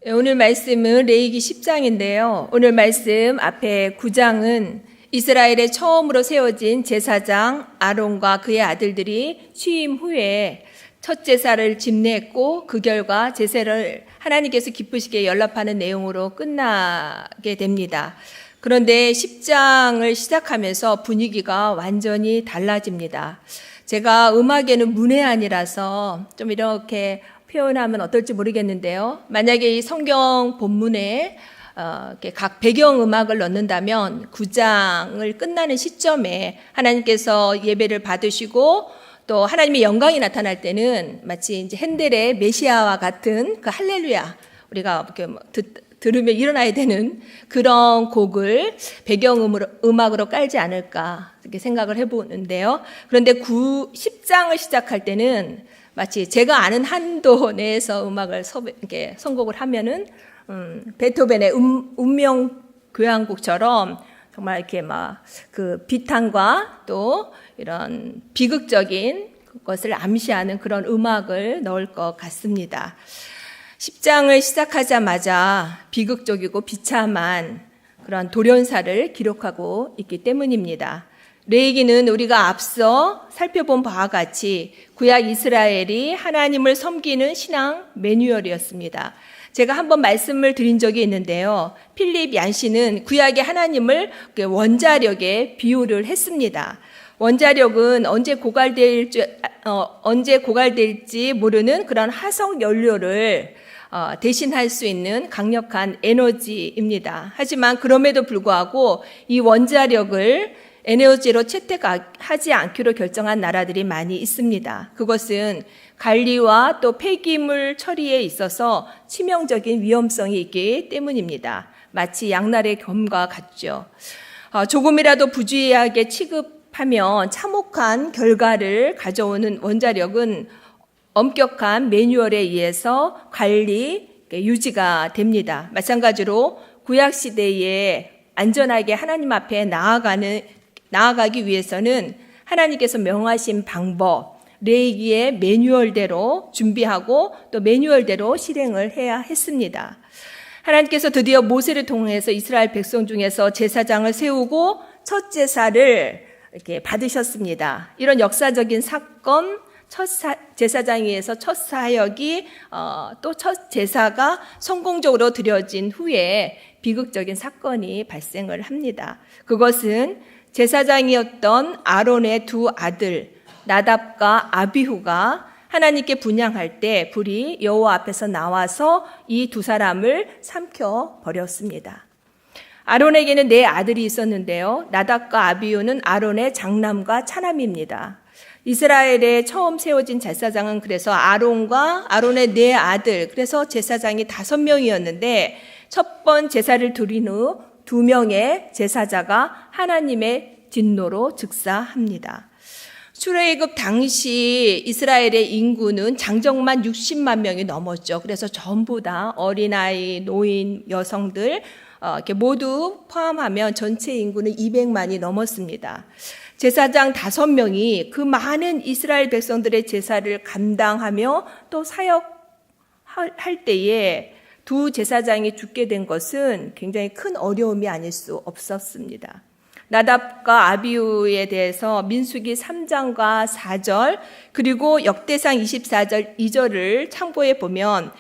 오늘 말씀은 레위기 10장인데요. 오늘 말씀 앞에 9장은 이스라엘에 처음으로 세워진 제사장 아론과 그의 아들들이 취임 후에 첫 제사를 집례했고 그 결과 제사를 하나님께서 기쁘시게 연락하는 내용으로 끝나게 됩니다. 그런데 10장을 시작하면서 분위기가 완전히 달라집니다. 제가 음악에는 문외한이라서 좀 이렇게 표현하면 어떨지 모르겠는데요. 만약에 이 성경 본문에 각 배경 음악을 넣는다면 9장을 끝나는 시점에 하나님께서 예배를 받으시고 또 하나님의 영광이 나타날 때는 마치 이제 핸델의 메시아와 같은 그 할렐루야 우리가 들으며 일어나야 되는 그런 곡을 배경음악으로 깔지 않을까 이렇게 생각을 해보는데요. 그런데 10장을 시작할 때는 마치 제가 아는 한도 내에서 음악을 이렇게 선곡을 하면은 베토벤의 운명 교향곡처럼 정말 이렇게 막 그 비탄과 또 이런 비극적인 것을 암시하는 그런 음악을 넣을 것 같습니다. 10장을 시작하자마자 비극적이고 비참한 그런 돌연사를 기록하고 있기 때문입니다. 레위기는 우리가 앞서 살펴본 바와 같이 구약 이스라엘이 하나님을 섬기는 신앙 매뉴얼이었습니다. 제가 한번 말씀을 드린 적이 있는데요. 필립 얀시는 구약의 하나님을 원자력에 비유를 했습니다. 원자력은 언제 고갈될지 모르는 그런 화석 연료를 대신할 수 있는 강력한 에너지입니다. 하지만 그럼에도 불구하고 이 원자력을 에너지로 채택하지 않기로 결정한 나라들이 많이 있습니다. 그것은 관리와 또 폐기물 처리에 있어서 치명적인 위험성이 있기 때문입니다. 마치 양날의 검과 같죠. 조금이라도 부주의하게 취급하면 참혹한 결과를 가져오는 원자력은 엄격한 매뉴얼에 의해서 관리, 유지가 됩니다. 마찬가지로 구약시대에 안전하게 하나님 앞에 나아가기 위해서는 하나님께서 명하신 방법, 레위기의 매뉴얼대로 준비하고 또 매뉴얼대로 실행을 해야 했습니다. 하나님께서 드디어 모세를 통해서 이스라엘 백성 중에서 제사장을 세우고 첫 제사를 이렇게 받으셨습니다. 이런 역사적인 사건, 제사장에 의해서 첫 사역이 또 첫 제사가 성공적으로 드려진 후에 비극적인 사건이 발생을 합니다. 그것은 제사장이었던 아론의 두 아들 나답과 아비후가 하나님께 분향할 때 불이 여호와 앞에서 나와서 이 두 사람을 삼켜 버렸습니다. 아론에게는 네 아들이 있었는데요. 나답과 아비후는 아론의 장남과 차남입니다. 이스라엘에 처음 세워진 제사장은 그래서 아론의 네 아들, 그래서 제사장이 5명이었는데 첫 번 제사를 드린 후 2명의 제사자가 하나님의 진노로 즉사합니다. 출애굽 당시 이스라엘의 인구는 장정만 60만 명이 넘었죠. 그래서 전부 다 어린아이, 노인, 여성들 이렇게 모두 포함하면 전체 인구는 200만이 넘었습니다. 제사장 5명이 그 많은 이스라엘 백성들의 제사를 감당하며 또 사역할 때에 두 제사장이 죽게 된 것은 굉장히 큰 어려움이 아닐 수 없었습니다. 나답과 아비후에 대해서 민수기 3장과 4절 그리고 역대상 24절 2절을 참고해 보면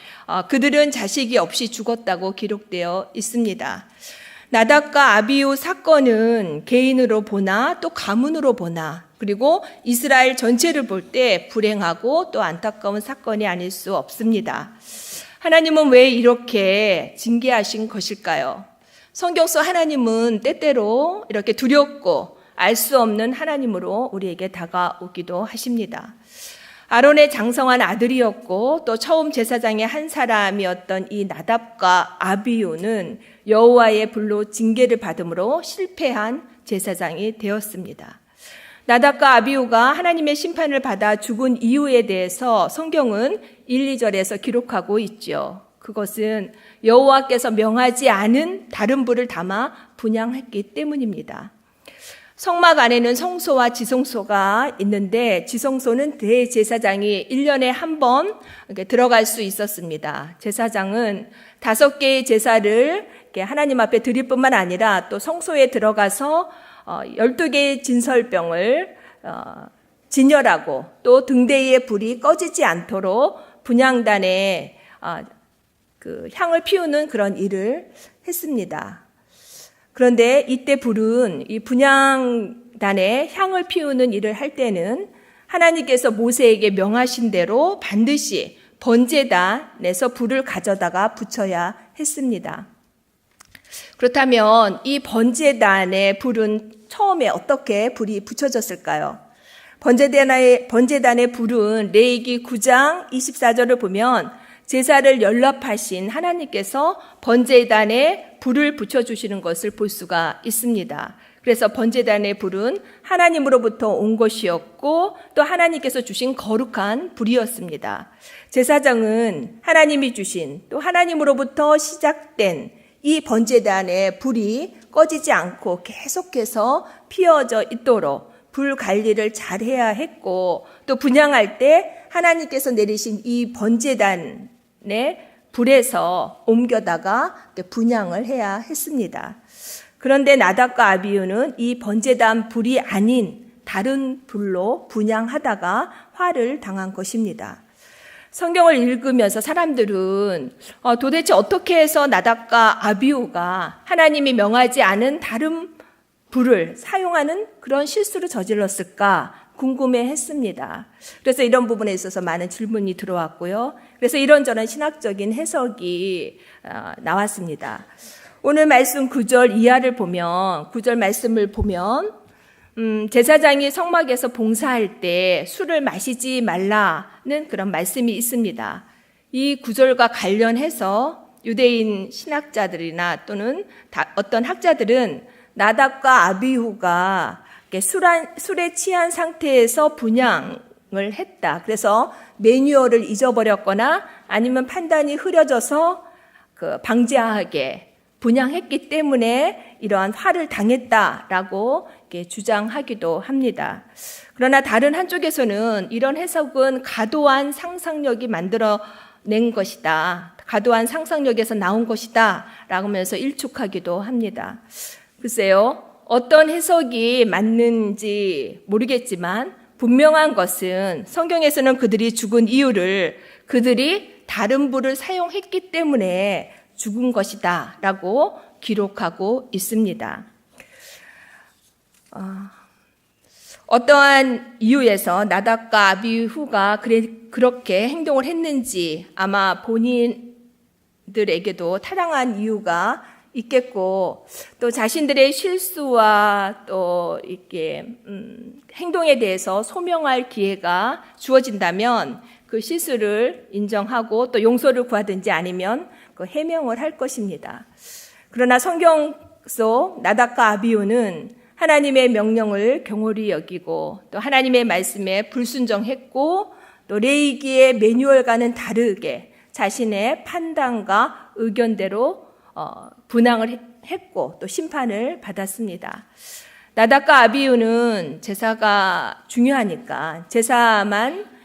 그들은 자식이 없이 죽었다고 기록되어 있습니다. 나답과 아비후 사건은 개인으로 보나 또 가문으로 보나 그리고 이스라엘 전체를 볼 때 불행하고 또 안타까운 사건이 아닐 수 없습니다. 하나님은 왜 이렇게 징계하신 것일까요? 성경 속 하나님은 때때로 이렇게 두렵고 알 수 없는 하나님으로 우리에게 다가오기도 하십니다. 아론의 장성한 아들이었고 또 처음 제사장의 한 사람이었던 이 나답과 아비후는 여호와의 불로 징계를 받음으로 실패한 제사장이 되었습니다. 나답과 아비후가 하나님의 심판을 받아 죽은 이유에 대해서 성경은 1, 2절에서 기록하고 있죠. 그것은 여호와께서 명하지 않은 다른 불을 담아 분향했기 때문입니다. 성막 안에는 성소와 지성소가 있는데 지성소는 대제사장이 1년에 한 번 들어갈 수 있었습니다. 제사장은 5개의 제사를 이렇게 하나님 앞에 드릴 뿐만 아니라 또 성소에 들어가서 12개의 진설병을 진열하고 또 등대의 불이 꺼지지 않도록 분향단에 그 향을 피우는 그런 일을 했습니다. 그런데 이때 불은 이 분향단에 향을 피우는 일을 할 때는 하나님께서 모세에게 명하신 대로 반드시 번제단에서 불을 가져다가 붙여야 했습니다. 그렇다면 이 번제단의 불은 처음에 어떻게 불이 붙여졌을까요? 번제단의 불은 레위기 9장 24절을 보면 제사를 연락하신 하나님께서 번제단에 불을 붙여주시는 것을 볼 수가 있습니다. 그래서 번제단의 불은 하나님으로부터 온 것이었고 또 하나님께서 주신 거룩한 불이었습니다. 제사장은 하나님이 주신 또 하나님으로부터 시작된 이 번제단의 불이 꺼지지 않고 계속해서 피어져 있도록 불 관리를 잘 해야 했고 또 분향할 때 하나님께서 내리신 이 번제단의 불에서 옮겨다가 분향을 해야 했습니다. 그런데 나답과 아비후는 이 번제단 불이 아닌 다른 불로 분향하다가 화를 당한 것입니다. 성경을 읽으면서 사람들은 도대체 어떻게 해서 나답과 아비후가 하나님이 명하지 않은 다른 불을 사용하는 그런 실수를 저질렀을까 궁금해했습니다. 그래서 이런 부분에 있어서 많은 질문이 들어왔고요. 그래서 이런저런 신학적인 해석이 나왔습니다. 오늘 말씀 9절 이하를 보면 9절 말씀을 보면 제사장이 성막에서 봉사할 때 술을 마시지 말라는 그런 말씀이 있습니다. 이 구절과 관련해서 유대인 신학자들이나 또는 어떤 학자들은 나답과 아비후가 술에 취한 상태에서 분향을 했다. 그래서 매뉴얼을 잊어버렸거나 아니면 판단이 흐려져서 방지하게 분향했기 때문에 이러한 화를 당했다라고 주장하기도 합니다. 그러나 다른 한쪽에서는 이런 해석은 과도한 상상력이 만들어낸 것이다. 과도한 상상력에서 나온 것이다. 라고 하면서 일축하기도 합니다. 글쎄요, 어떤 해석이 맞는지 모르겠지만 분명한 것은 성경에서는 그들이 죽은 이유를 그들이 다른 불을 사용했기 때문에 죽은 것이다 라고 기록하고 있습니다. 어떠한 이유에서 나답과 아비후가 그렇게 행동을 했는지 아마 본인들에게도 타당한 이유가 있겠고 또 자신들의 실수와 또 이렇게 행동에 대해서 소명할 기회가 주어진다면 그 실수를 인정하고 또 용서를 구하든지 아니면 해명을 할 것입니다. 그러나 성경 속 나답과 아비후는 하나님의 명령을 경홀히 여기고 또 하나님의 말씀에 불순종했고 또 레위기의 매뉴얼과는 다르게 자신의 판단과 의견대로 분향을 했고 또 심판을 받았습니다. 나답과 아비후는 제사가 중요하니까 제사만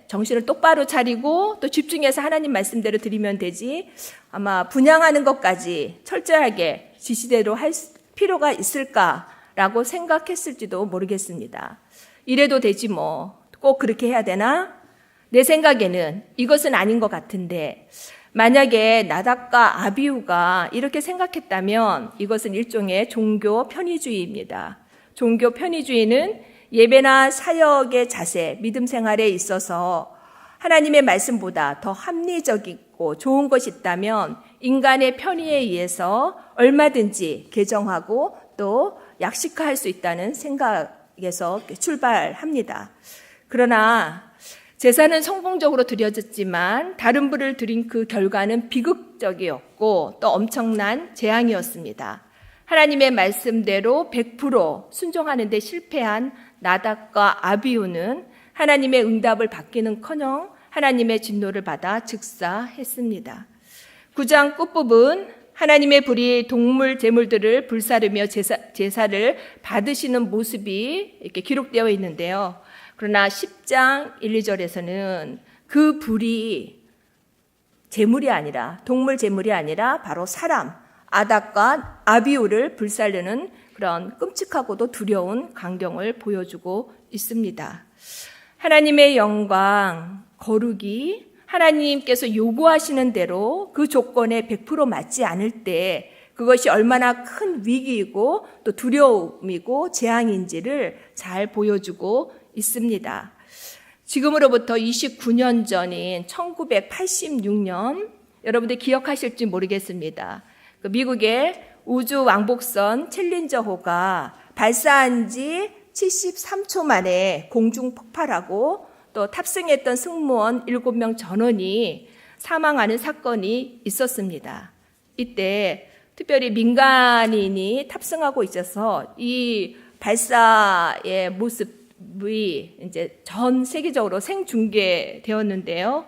정신을 똑바로 차리고 또 집중해서 하나님 말씀대로 드리면 되지 아마 분향하는 것까지 철저하게 지시대로 할 필요가 있을까라고 생각했을지도 모르겠습니다. 이래도 되지 뭐 꼭 그렇게 해야 되나? 내 생각에는 이것은 아닌 것 같은데 만약에 나답과 아비후가 이렇게 생각했다면 이것은 일종의 종교 편의주의입니다. 종교 편의주의는 예배나 사역의 자세, 믿음 생활에 있어서 하나님의 말씀보다 더 합리적이고 좋은 것이 있다면 인간의 편의에 의해서 얼마든지 개정하고 또 약식화할 수 있다는 생각에서 출발합니다. 그러나 제사는 성공적으로 드려졌지만 다른 불을 드린 그 결과는 비극적이었고 또 엄청난 재앙이었습니다. 하나님의 말씀대로 100% 순종하는 데 실패한 나답과 아비후는 하나님의 응답을 받기는커녕 하나님의 진노를 받아 즉사했습니다. 9장 끝부분 하나님의 불이 동물 제물들을 불사르며 제사를 받으시는 모습이 이렇게 기록되어 있는데요. 그러나 10장 1, 2절에서는 그 불이 제물이 아니라, 동물 제물이 아니라 바로 사람, 아닥과 아비후를 불살르는 그런 끔찍하고도 두려운 광경을 보여주고 있습니다. 하나님의 영광, 거룩이 하나님께서 요구하시는 대로 그 조건에 100% 맞지 않을 때 그것이 얼마나 큰 위기이고 또 두려움이고 재앙인지를 잘 보여주고 있습니다. 지금으로부터 29년 전인 1986년, 여러분들 기억하실지 모르겠습니다. 미국의 우주 왕복선 챌린저호가 발사한 지 73초 만에 공중 폭발하고 또 탑승했던 승무원 7명 전원이 사망하는 사건이 있었습니다. 이때 특별히 민간인이 탑승하고 있어서 이 발사의 모습이 이제 전 세계적으로 생중계되었는데요.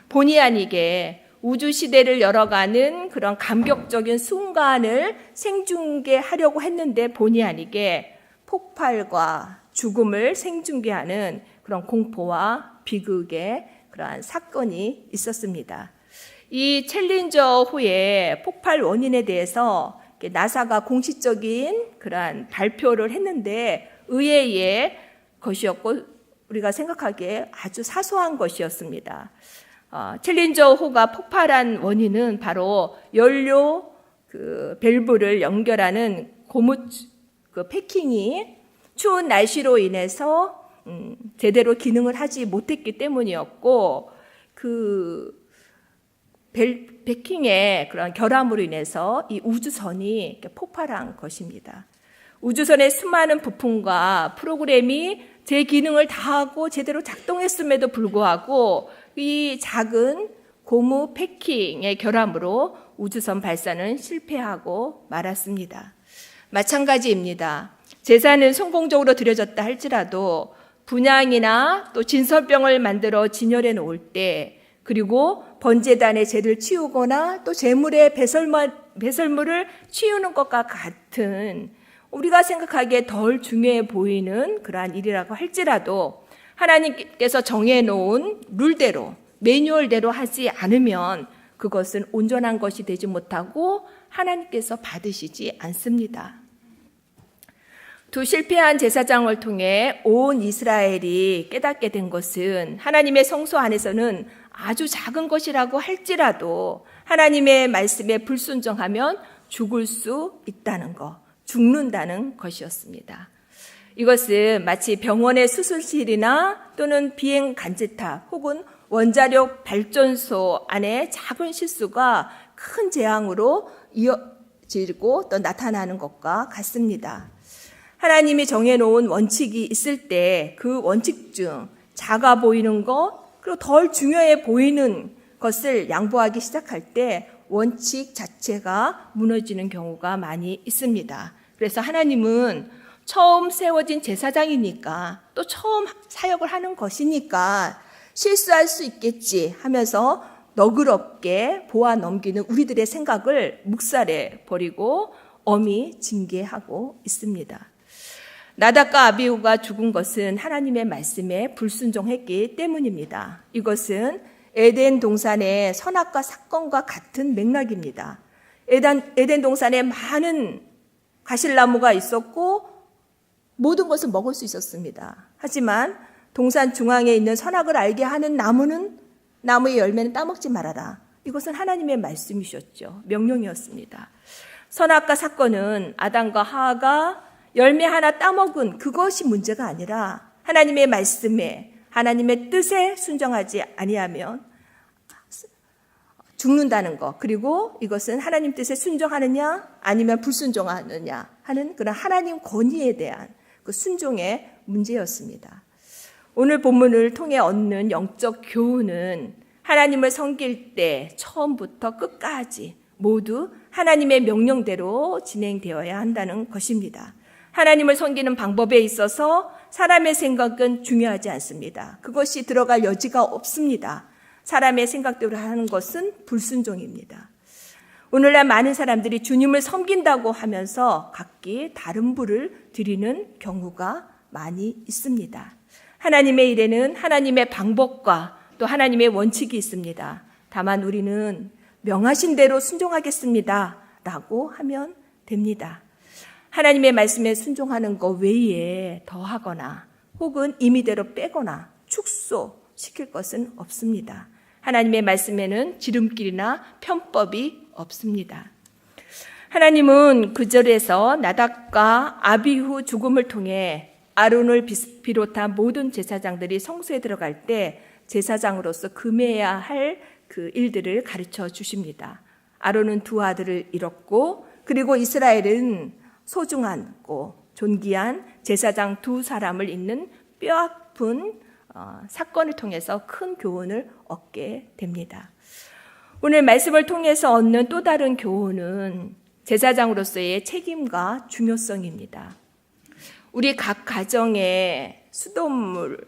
본의 아니게 우주 시대를 열어가는 그런 감격적인 순간을 생중계하려고 했는데 본의 아니게 폭발과 죽음을 생중계하는 그런 공포와 비극의 그러한 사건이 있었습니다. 이 챌린저 후에 폭발 원인에 대해서 나사가 공식적인 그러한 발표를 했는데 의외의 것이었고 우리가 생각하기에 아주 사소한 것이었습니다. 챌린저호가 폭발한 원인은 바로 연료 밸브를 연결하는 고무 패킹이 추운 날씨로 인해서 제대로 기능을 하지 못했기 때문이었고 패킹의 그런 결함으로 인해서 이 우주선이 폭발한 것입니다. 우주선의 수많은 부품과 프로그램이 제 기능을 다하고 제대로 작동했음에도 불구하고 이 작은 고무 패킹의 결함으로 우주선 발사는 실패하고 말았습니다. 마찬가지입니다. 제사는 성공적으로 드려졌다 할지라도 분향이나 또 진설병을 만들어 진열해 놓을 때 그리고 번제단의 죄를 치우거나 또 제물의 배설물을 치우는 것과 같은 우리가 생각하기에 덜 중요해 보이는 그러한 일이라고 할지라도 하나님께서 정해놓은 룰대로 매뉴얼대로 하지 않으면 그것은 온전한 것이 되지 못하고 하나님께서 받으시지 않습니다. 두 실패한 제사장을 통해 온 이스라엘이 깨닫게 된 것은 하나님의 성소 안에서는 아주 작은 것이라고 할지라도 하나님의 말씀에 불순종하면 죽을 수 있다는 것, 죽는다는 것이었습니다. 이것은 마치 병원의 수술실이나 또는 비행 간제탑 혹은 원자력 발전소 안에 작은 실수가 큰 재앙으로 이어지고 또 나타나는 것과 같습니다. 하나님이 정해놓은 원칙이 있을 때 그 원칙 중 작아 보이는 것 그리고 덜 중요해 보이는 것을 양보하기 시작할 때 원칙 자체가 무너지는 경우가 많이 있습니다. 그래서 하나님은 처음 세워진 제사장이니까 또 처음 사역을 하는 것이니까 실수할 수 있겠지 하면서 너그럽게 보아 넘기는 우리들의 생각을 묵살해 버리고 엄히 징계하고 있습니다. 나답과 아비후가 죽은 것은 하나님의 말씀에 불순종했기 때문입니다. 이것은 에덴 동산의 선악과 사건과 같은 맥락입니다. 에덴 동산에 많은 가실나무가 있었고 모든 것을 먹을 수 있었습니다. 하지만 동산 중앙에 있는 선악을 알게 하는 나무의 열매는 따먹지 말아라. 이것은 하나님의 말씀이셨죠. 명령이었습니다. 선악과 사건은 아담과 하와가 열매 하나 따먹은 그것이 문제가 아니라 하나님의 말씀에 하나님의 뜻에 순종하지 아니하면 죽는다는 것, 그리고 이것은 하나님 뜻에 순종하느냐 아니면 불순종하느냐 하는 그런 하나님 권위에 대한 그 순종의 문제였습니다. 오늘 본문을 통해 얻는 영적 교훈은 하나님을 섬길 때 처음부터 끝까지 모두 하나님의 명령대로 진행되어야 한다는 것입니다. 하나님을 섬기는 방법에 있어서 사람의 생각은 중요하지 않습니다. 그것이 들어갈 여지가 없습니다. 사람의 생각대로 하는 것은 불순종입니다. 오늘날 많은 사람들이 주님을 섬긴다고 하면서 각기 다른 부를 드리는 경우가 많이 있습니다. 하나님의 일에는 하나님의 방법과 또 하나님의 원칙이 있습니다. 다만 우리는 명하신 대로 순종하겠습니다 라고 하면 됩니다. 하나님의 말씀에 순종하는 것 외에 더하거나 혹은 임의대로 빼거나 축소시킬 것은 없습니다. 하나님의 말씀에는 지름길이나 편법이 없습니다. 하나님은 그 절에서 나답과 아비후 죽음을 통해 아론을 비롯한 모든 제사장들이 성소에 들어갈 때 제사장으로서 금해야 할 그 일들을 가르쳐 주십니다. 아론은 두 아들을 잃었고 그리고 이스라엘은 소중하고 존귀한 제사장 두 사람을 잇는 뼈아픈 사건을 통해서 큰 교훈을 얻게 됩니다. 오늘 말씀을 통해서 얻는 또 다른 교훈은 제사장으로서의 책임과 중요성입니다. 우리 각 가정에 수돗물이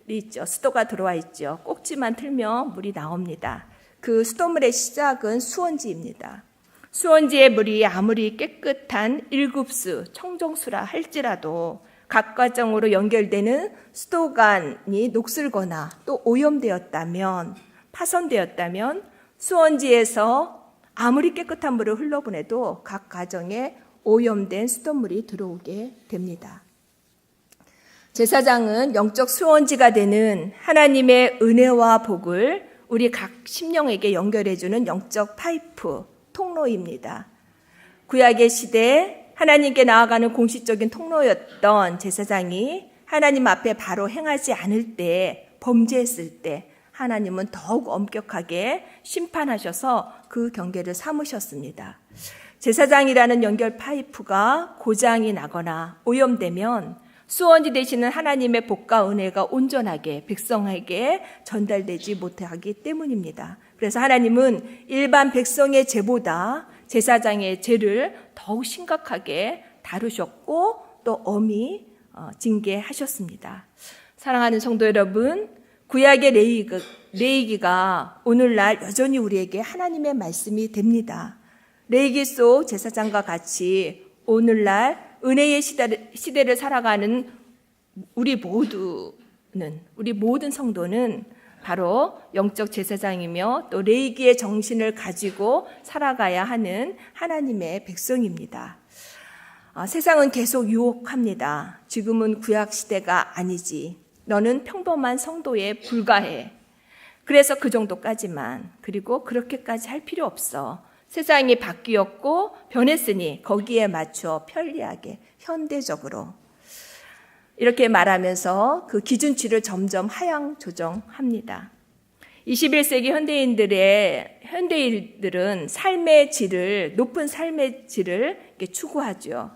있죠. 수도가 들어와 있죠. 꼭지만 틀면 물이 나옵니다. 그 수돗물의 시작은 수원지입니다. 수원지의 물이 아무리 깨끗한 1급수 청정수라 할지라도 각 가정으로 연결되는 수도관이 녹슬거나 또 오염되었다면, 파손되었다면 수원지에서 아무리 깨끗한 물을 흘러보내도 각 가정에 오염된 수돗물이 들어오게 됩니다. 제사장은 영적 수원지가 되는 하나님의 은혜와 복을 우리 각 심령에게 연결해주는 영적 파이프, 통로입니다. 구약의 시대에 하나님께 나아가는 공식적인 통로였던 제사장이 하나님 앞에 바로 행하지 않을 때, 범죄했을 때 하나님은 더욱 엄격하게 심판하셔서 그 경계를 삼으셨습니다. 제사장이라는 연결 파이프가 고장이 나거나 오염되면 수원지 되시는 하나님의 복과 은혜가 온전하게 백성에게 전달되지 못하기 때문입니다. 그래서 하나님은 일반 백성의 죄보다 제사장의 죄를 더욱 심각하게 다루셨고 또 엄히 징계하셨습니다. 사랑하는 성도 여러분, 구약의 레위기가 오늘날 여전히 우리에게 하나님의 말씀이 됩니다. 레위기 속 제사장과 같이 오늘날 은혜의 시대를 살아가는 우리 모든 성도는 바로 영적 제사장이며 또 레위기의 정신을 가지고 살아가야 하는 하나님의 백성입니다. 세상은 계속 유혹합니다. 지금은 구약 시대가 아니지. 너는 평범한 성도에 불과해. 그래서 그 정도까지만. 그리고 그렇게까지 할 필요 없어. 세상이 바뀌었고 변했으니 거기에 맞춰 편리하게 현대적으로 이렇게 말하면서 그 기준치를 점점 하향 조정합니다. 21세기 현대인들은 삶의 질을, 높은 삶의 질을 추구하죠.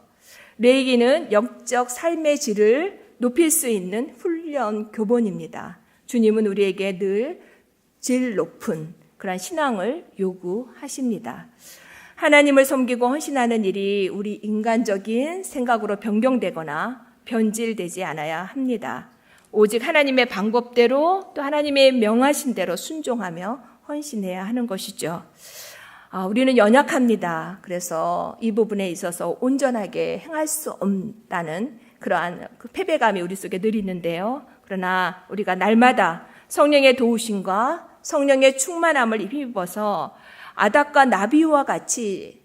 레위기는 영적 삶의 질을 높일 수 있는 훈련 교본입니다. 주님은 우리에게 늘 질 높은 그런 신앙을 요구하십니다. 하나님을 섬기고 헌신하는 일이 우리 인간적인 생각으로 변경되거나 변질되지 않아야 합니다. 오직 하나님의 방법대로 또 하나님의 명하신 대로 순종하며 헌신해야 하는 것이죠. 우리는 연약합니다. 그래서 이 부분에 있어서 온전하게 행할 수 없다는 그러한 패배감이 우리 속에 늘 있는데요. 그러나 우리가 날마다 성령의 도우심과 성령의 충만함을 힘입어서 아닥과 나비우와 같이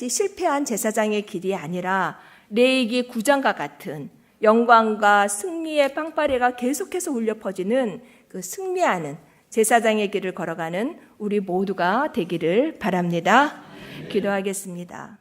실패한 제사장의 길이 아니라 레위기 9장과 같은 영광과 승리의 빵빠레가 계속해서 울려 퍼지는 그 승리하는 제사장의 길을 걸어가는 우리 모두가 되기를 바랍니다. 기도하겠습니다.